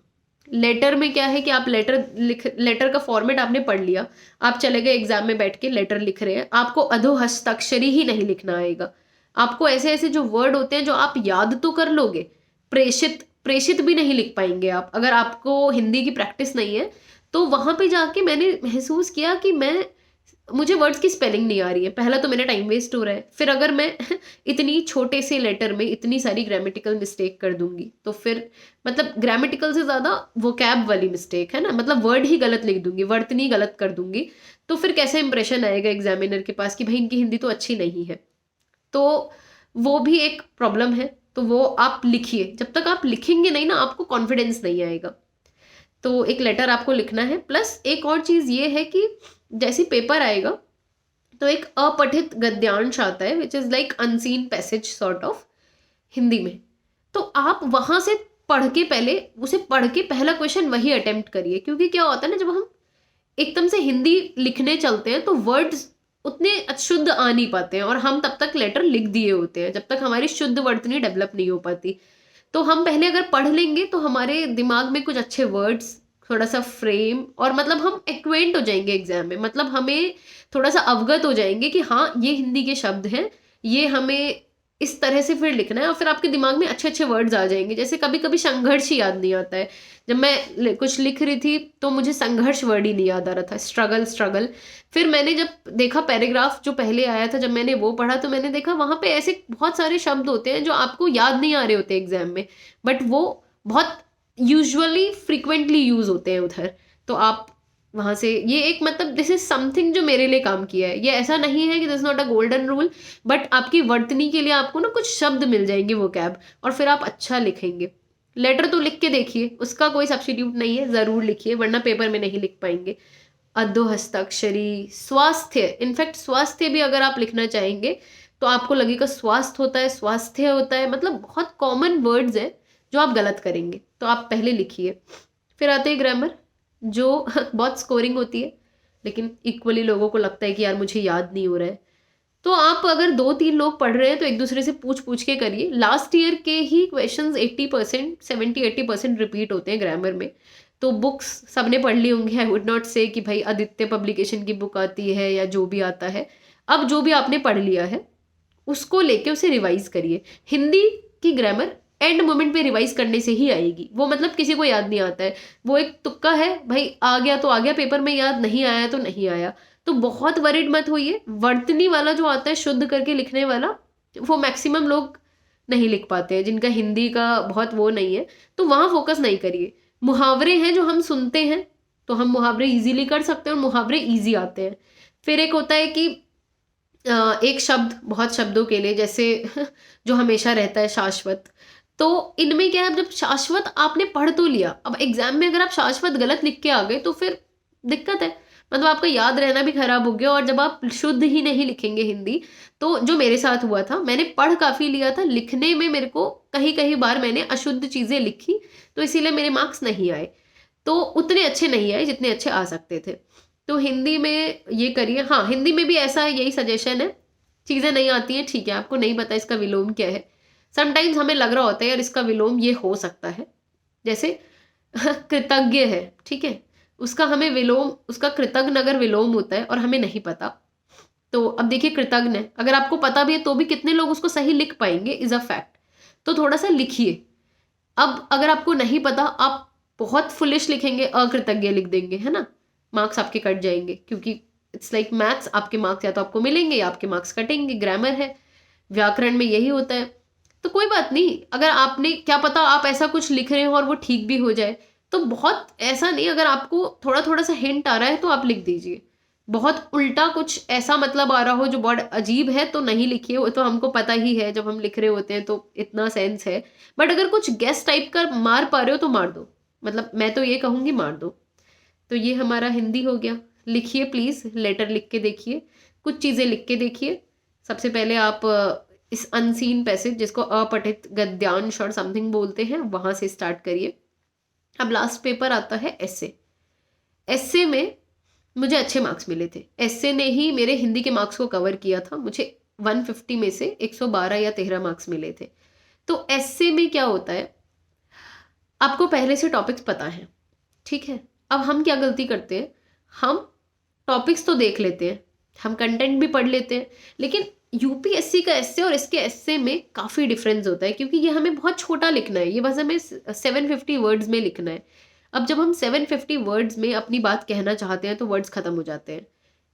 लेटर में क्या है कि आप लेटर का फॉर्मेट आपने पढ़ लिया, आप चले गए एग्जाम में बैठ के लेटर लिख रहे हैं, आपको अधोहस्ताक्षरी ही नहीं लिखना आएगा। आपको ऐसे ऐसे जो वर्ड होते हैं जो आप याद तो कर लोगे, प्रेषित प्रेषित भी नहीं लिख पाएंगे आप, अगर आपको हिंदी की प्रैक्टिस नहीं है। तो वहाँ पे जाके मैंने महसूस किया कि मुझे वर्ड्स की स्पेलिंग नहीं आ रही है। पहला तो मेरा टाइम वेस्ट हो रहा है, फिर अगर मैं इतनी छोटे से लेटर में इतनी सारी ग्रामेटिकल मिस्टेक कर दूंगी तो फिर, मतलब ग्रामेटिकल से ज़्यादा वोकैब वाली मिस्टेक है ना, मतलब वर्ड ही गलत लिख दूंगी, वर्तनी गलत कर दूंगी, तो फिर कैसे इंप्रेशन आएगा एग्जामिनर के पास कि भाई इनकी हिंदी तो अच्छी नहीं है। तो वो भी एक प्रॉब्लम है। तो वो आप लिखिए, जब तक आप लिखेंगे नहीं ना आपको कॉन्फिडेंस नहीं आएगा। तो एक लेटर आपको लिखना है, प्लस एक और चीज़ ये है कि जैसे पेपर आएगा तो एक अपठित गद्यांश आता है which is like unseen passage sort of Hindi में। तो आप वहाँ से पढ़ के पहले उसे पढ़ के पहला क्वेश्चन वही अटेम्प्ट करिए, क्योंकि क्या होता है ना, जब हम एकदम से हिंदी लिखने चलते हैं तो वर्ड्स उतने शुद्ध आ नहीं पाते हैं, और हम तब तक लेटर लिख दिए होते हैं जब तक हमारी शुद्ध वर्तनी डेवलप नहीं हो पाती। तो हम पहले अगर पढ़ लेंगे तो हमारे दिमाग में कुछ अच्छे वर्ड्स, थोड़ा सा फ्रेम, और मतलब हम एक्वेंट हो जाएंगे एग्जाम में, मतलब हमें थोड़ा सा अवगत हो जाएंगे कि हाँ ये हिंदी के शब्द हैं, ये हमें इस तरह से फिर लिखना है, और फिर आपके दिमाग में अच्छे अच्छे वर्ड्स आ जाएंगे। जैसे कभी कभी संघर्ष ही याद नहीं आता है, जब मैं कुछ लिख रही थी तो मुझे संघर्ष वर्ड ही नहीं याद आ रहा था, स्ट्रगल स्ट्रगल। फिर मैंने जब देखा पैराग्राफ जो पहले आया था, जब मैंने वो पढ़ा तो मैंने देखा वहाँ पे ऐसे बहुत सारे शब्द होते हैं जो आपको याद नहीं आ रहे होते एग्जाम में, बट वो बहुत यूजुअली फ्रिक्वेंटली यूज होते हैं उधर, तो आप वहां से ये एक मतलब दिस इज समथिंग जो मेरे लिए काम किया है। ये ऐसा नहीं है कि this not a golden rule, but आपकी वर्तनी के लिए आपको ना कुछ शब्द मिल जाएंगे वो कैब, और फिर आप अच्छा लिखेंगे। लेटर तो लिख के देखिए, उसका कोई सब्स्टिट्यूट नहीं है, जरूर लिखिए वरना पेपर में नहीं लिख पाएंगे। अधो हस्ताक्षरी, स्वास्थ्य, इनफैक्ट स्वास्थ्य भी अगर आप लिखना चाहेंगे तो आपको लगेगा स्वास्थ्य होता है, स्वास्थ्य होता है, मतलब बहुत कॉमन वर्ड्स है जो आप गलत करेंगे, तो आप पहले लिखिए। फिर आते हैं ग्रामर, जो बहुत स्कोरिंग होती है, लेकिन इक्वली लोगों को लगता है कि यार मुझे याद नहीं हो रहा है। तो आप अगर 2-3 लोग पढ़ रहे हैं तो एक दूसरे से पूछ पूछ के करिए। लास्ट ईयर के ही क्वेश्चंस 80%, 70-80% रिपीट होते हैं ग्रामर में। तो बुक्स सबने पढ़ ली होंगी, आई वुड नॉट से कि भाई आदित्य पब्लिकेशन की बुक आती है या जो भी आता है। अब जो भी आपने पढ़ लिया है उसको लेके उसे रिवाइज करिए। हिंदी की ग्रामर एंड मोमेंट पे रिवाइज करने से ही आएगी, वो मतलब किसी को याद नहीं आता है, वो एक तुक्का है भाई, आ गया तो आ गया, पेपर में याद नहीं आया तो नहीं आया। तो बहुत वरिड मत होइए। वर्तनी वाला जो आता है शुद्ध करके लिखने वाला, वो मैक्सिमम लोग नहीं लिख पाते हैं, जिनका हिंदी का बहुत वो नहीं है, तो वहां फोकस नहीं करिए। मुहावरे हैं जो हम सुनते हैं, तो हम मुहावरे इजीली कर सकते हैं और मुहावरे इजी आते हैं। फिर एक होता है कि एक शब्द बहुत शब्दों के लिए, जैसे जो हमेशा रहता है शाश्वत, तो इनमें क्या है, जब शाश्वत आपने पढ़ तो लिया, अब एग्जाम में अगर आप शाश्वत गलत लिख के आ गए तो फिर दिक्कत है, मतलब आपका याद रहना भी खराब हो गया। और जब आप शुद्ध ही नहीं लिखेंगे हिंदी, तो जो मेरे साथ हुआ था, मैंने पढ़ काफी लिया था, लिखने में मेरे को कहीं कहीं बार मैंने अशुद्ध चीजें लिखी, तो इसीलिए मेरे मार्क्स नहीं आए, तो उतने अच्छे नहीं आए जितने अच्छे आ सकते थे। तो हिंदी में ये करिए। हाँ, हिंदी में भी ऐसा यही सजेशन है, चीज़ें नहीं आती हैं ठीक है, आपको नहीं पता इसका विलोम क्या है, समटाइम्स हमें लग रहा होता है यार इसका विलोम ये हो सकता है, जैसे कृतज्ञ है, ठीक है, उसका हमें विलोम, उसका कृतज्ञ अगर विलोम होता है और हमें नहीं पता, तो अब देखिए कृतज्ञ है, अगर आपको पता भी है तो भी कितने लोग उसको सही लिख पाएंगे, इज अ फैक्ट। तो थोड़ा सा लिखिए। अब अगर आपको नहीं पता, आप बहुत फुलिश लिखेंगे, अकृतज्ञ लिख देंगे, है ना, मार्क्स आपके कट जाएंगे, क्योंकि इट्स लाइक मैथ्स, आपके मार्क्स या तो आपको मिलेंगे या आपके मार्क्स कटेंगे, ग्रामर है, व्याकरण में यही होता है। तो कोई बात नहीं, अगर आपने क्या पता आप ऐसा कुछ लिख रहे हो और वो ठीक भी हो जाए, तो बहुत ऐसा नहीं, अगर आपको थोड़ा थोड़ा सा हिंट आ रहा है तो आप लिख दीजिए। बहुत उल्टा कुछ ऐसा मतलब आ रहा हो जो बहुत अजीब है तो नहीं लिखिए, वो तो हमको पता ही है, जब हम लिख रहे होते हैं तो इतना सेंस है। बट अगर कुछ गेस टाइप का मार पा रहे हो तो मार दो, मतलब मैं तो ये कहूँगी मार दो। तो ये हमारा हिंदी हो गया। लिखिए प्लीज़, लेटर लिख के देखिए, कुछ चीज़ें लिख के देखिए। सबसे पहले आप इस अनसीन पैसेज, जिसको अपठित गद्यांश और समथिंग बोलते हैं, वहाँ से स्टार्ट करिए। अब लास्ट पेपर आता है एस्से। एस्से में मुझे अच्छे मार्क्स मिले थे, एस्से ने ही मेरे हिंदी के मार्क्स को कवर किया था, मुझे 150 में से 112 या 13 मार्क्स मिले थे। तो एस्से में क्या होता है, आपको पहले से टॉपिक्स पता है, ठीक है। अब हम क्या गलती करते हैं, हम टॉपिक्स तो देख लेते हैं, हम कंटेंट भी पढ़ लेते हैं, लेकिन यूपीएससी का एस्से और इसके एस्से में काफ़ी डिफरेंस होता है, क्योंकि ये हमें बहुत छोटा लिखना है, ये बस हमें 750 वर्ड्स में लिखना है। अब जब हम 750 वर्ड्स में अपनी बात कहना चाहते हैं तो वर्ड्स खत्म हो जाते हैं।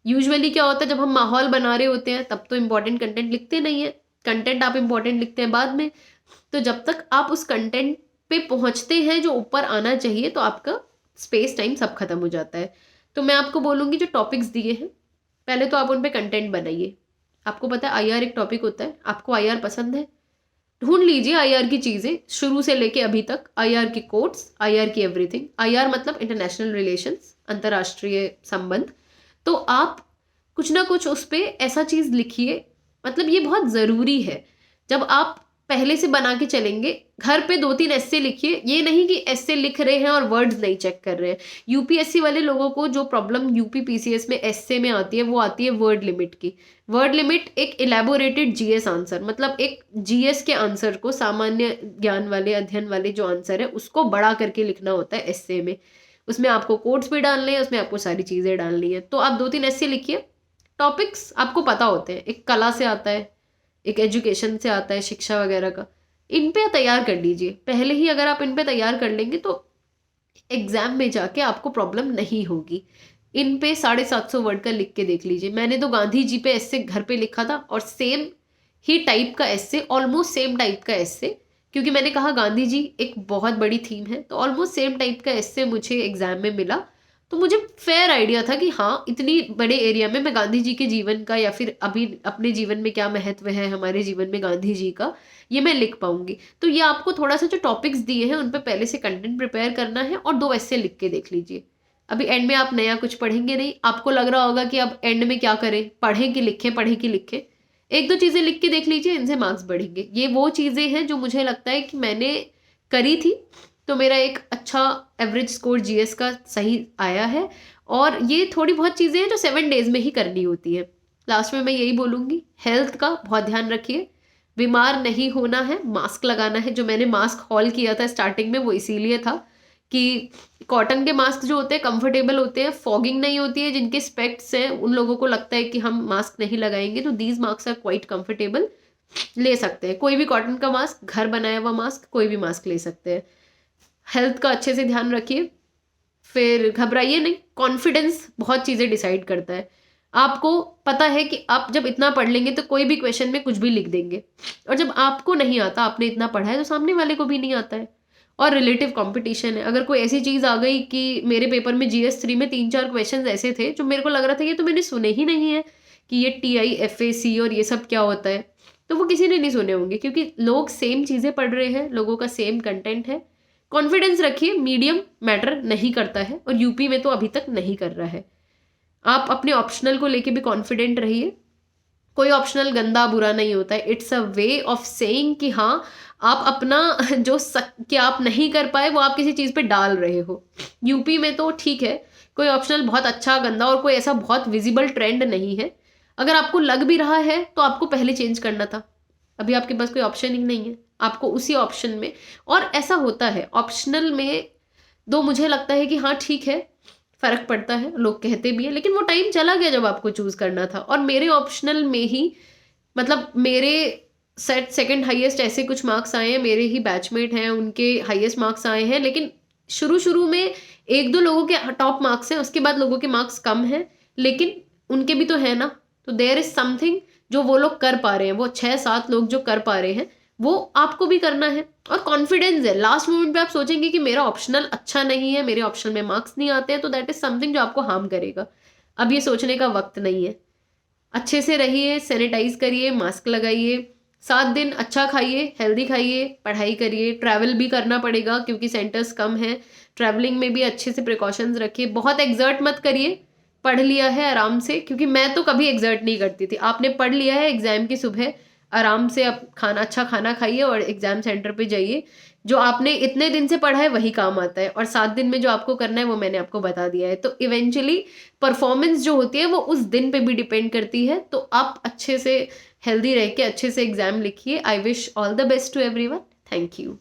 यूजुअली क्या होता है, जब हम माहौल बना रहे होते हैं तब तो इम्पोर्टेंट कंटेंट लिखते नहीं है, कंटेंट आप इम्पोर्टेंट लिखते हैं बाद में। तो जब तक आप उस कंटेंट पे पहुंचते हैं जो ऊपर आना चाहिए, तो आपका स्पेस टाइम सब खत्म हो जाता है। तो मैं आपको बोलूँगी जो टॉपिक्स दिए हैं, पहले तो आप उन पे कंटेंट बनाइए। आपको पता है आईआर एक टॉपिक होता है, आपको आईआर पसंद है, ढूंढ लीजिए आईआर की चीज़ें शुरू से लेके अभी तक, आईआर की कोट्स, आईआर की एवरीथिंग। आईआर मतलब इंटरनेशनल रिलेशंस, अंतर्राष्ट्रीय संबंध। तो आप कुछ ना कुछ उस पर ऐसा चीज़ लिखिए, मतलब ये बहुत ज़रूरी है। जब आप पहले से बना के चलेंगे, घर पे 2-3 एस्से लिखिए, ये नहीं कि एस्से लिख रहे हैं और वर्ड्स नहीं चेक कर रहे हैं। यूपीएससी वाले लोगों को जो प्रॉब्लम यूपी पीसीएस में एस्से में आती है, वो आती है वर्ड लिमिट की। वर्ड लिमिट एक इलेबोरेटेड जीएस आंसर, मतलब एक जीएस के आंसर को, सामान्य ज्ञान वाले अध्ययन वाले जो आंसर है उसको बड़ा करके लिखना होता है एस्से में। उसमें आपको कोड्स भी डालने हैं, उसमें आपको सारी चीज़ें डालनी है। तो आप 2-3 एस्से लिखिए। टॉपिक्स आपको पता होते हैं, एक कला से आता है, एक एजुकेशन से आता है, शिक्षा वगैरह का, इन पे तैयार कर लीजिए पहले ही। अगर आप इन पे तैयार कर लेंगे तो एग्जाम में जाके आपको प्रॉब्लम नहीं होगी। इन पे 750 वर्ड का लिख के देख लीजिए। मैंने तो गांधी जी पे एस्से घर पे लिखा था, और सेम ही टाइप का एस्से, ऑलमोस्ट सेम टाइप का एस्से क्योंकि मैंने कहा गांधी जी एक बहुत बड़ी थीम है, तो ऑलमोस्ट सेम टाइप का ऐसे मुझे एग्जाम में मिला। तो मुझे फेयर आइडिया था कि हाँ, इतनी बड़े एरिया में मैं गांधी जी के जीवन का या फिर अभी अपने जीवन में क्या महत्व है हमारे जीवन में गांधी जी का, ये मैं लिख पाऊंगी। तो ये आपको थोड़ा सा जो टॉपिक्स दिए हैं उन पे पहले से कंटेंट प्रिपेयर करना है और 2 ऐसे लिख के देख लीजिए। अभी एंड में आप नया कुछ पढ़ेंगे नहीं, आपको लग रहा होगा कि अब एंड में क्या करें, पढ़ें कि लिखें, पढ़ें कि लिखें। 1-2 चीज़ें लिख के देख लीजिए, इनसे मार्क्स बढ़ेंगे। ये वो चीज़ें हैं जो मुझे लगता है कि मैंने करी थी, तो मेरा एक अच्छा एवरेज स्कोर जीएस का सही आया है। और ये थोड़ी बहुत चीज़ें हैं जो 7 डेज में ही करनी होती है। लास्ट में मैं यही बोलूँगी, हेल्थ का बहुत ध्यान रखिए, बीमार नहीं होना है, मास्क लगाना है। जो मैंने मास्क हॉल किया था स्टार्टिंग में वो इसीलिए था कि कॉटन के मास्क जो होते हैं कंफर्टेबल होते हैं, फॉगिंग नहीं होती है। जिनके स्पेक्ट्स हैं उन लोगों को लगता है कि हम मास्क नहीं लगाएंगे, तो these mask are quite comfortable, ले सकते हैं। कोई भी कॉटन का मास्क, घर बनाया हुआ मास्क, कोई भी मास्क ले सकते हैं। हेल्थ का अच्छे से ध्यान रखिए, फिर घबराइए नहीं। कॉन्फिडेंस बहुत चीज़ें डिसाइड करता है। आपको पता है कि आप जब इतना पढ़ लेंगे तो कोई भी क्वेश्चन में कुछ भी लिख देंगे, और जब आपको नहीं आता, आपने इतना पढ़ा है, तो सामने वाले को भी नहीं आता है। और रिलेटिव कंपटीशन है। अगर कोई ऐसी चीज़ आ गई कि मेरे पेपर में जीएस 3 में 3-4 क्वेश्चन ऐसे थे जो मेरे को लग रहा था ये तो मैंने सुने ही नहीं है कि ये TIFAC और ये सब क्या होता है, तो वो किसी ने नहीं सुने होंगे, क्योंकि लोग सेम चीज़ें पढ़ रहे हैं, लोगों का सेम कंटेंट है। कॉन्फिडेंस रखिए, मीडियम मैटर नहीं करता है, और यूपी में तो अभी तक नहीं कर रहा है। आप अपने ऑप्शनल को लेके भी कॉन्फिडेंट रहिए। कोई ऑप्शनल गंदा बुरा नहीं होता है, it's a way of saying कि हाँ, आप अपना जो कि आप नहीं कर पाए वो आप किसी चीज़ पे डाल रहे हो। यूपी में तो ठीक है, कोई ऑप्शनल बहुत अच्छा गंदा और कोई ऐसा बहुत विजिबल ट्रेंड नहीं है। अगर आपको लग भी रहा है तो आपको पहले चेंज करना था। अभी आपके पास कोई ऑप्शन ही नहीं है, आपको उसी ऑप्शन में। और ऐसा होता है ऑप्शनल में, दो मुझे लगता है कि हाँ ठीक है, फर्क पड़ता है, लोग कहते भी हैं, लेकिन वो टाइम चला गया जब आपको चूज करना था। और मेरे ऑप्शनल में ही, मतलब मेरे सेकंड हाईएस्ट ऐसे कुछ मार्क्स आए हैं, मेरे ही बैचमेट हैं उनके हाईएस्ट मार्क्स आए हैं, लेकिन शुरू शुरू में 1-2 लोगों के टॉप मार्क्स हैं, उसके बाद लोगों के मार्क्स कम हैं, लेकिन उनके भी तो है ना। तो देयर इज समथिंग जो वो लोग कर पा रहे हैं, वो 6-7 लोग जो कर पा रहे हैं, वो आपको भी करना है। और कॉन्फिडेंस है, लास्ट मोमेंट पे आप सोचेंगे कि मेरा ऑप्शनल अच्छा नहीं है, मेरे ऑप्शनल में मार्क्स नहीं आते हैं, तो दैट इज समथिंग जो आपको हार्म करेगा। अब ये सोचने का वक्त नहीं है। अच्छे से रहिए, सैनिटाइज करिए, मास्क लगाइए, 7 दिन अच्छा खाइए, हेल्दी खाइए, पढ़ाई करिए। ट्रैवल भी करना पड़ेगा क्योंकि सेंटर्स कम है, ट्रैवलिंग में भी अच्छे से प्रिकॉशंस रखिए। बहुत एग्जर्ट मत करिए, पढ़ लिया है आराम से, क्योंकि मैं तो कभी एग्जर्ट नहीं करती थी। आपने पढ़ लिया है, एग्जाम की सुबह आराम से अब खाना, अच्छा खाना खाइए और एग्जाम सेंटर पे जाइए। जो आपने इतने दिन से पढ़ा है वही काम आता है, और 7 दिन में जो आपको करना है वो मैंने आपको बता दिया है। तो इवेंचुअली परफॉर्मेंस जो होती है वो उस दिन पे भी डिपेंड करती है। तो आप अच्छे से हेल्दी रह के अच्छे से एग्जाम लिखिए। I wish all the best to everyone. Thank you.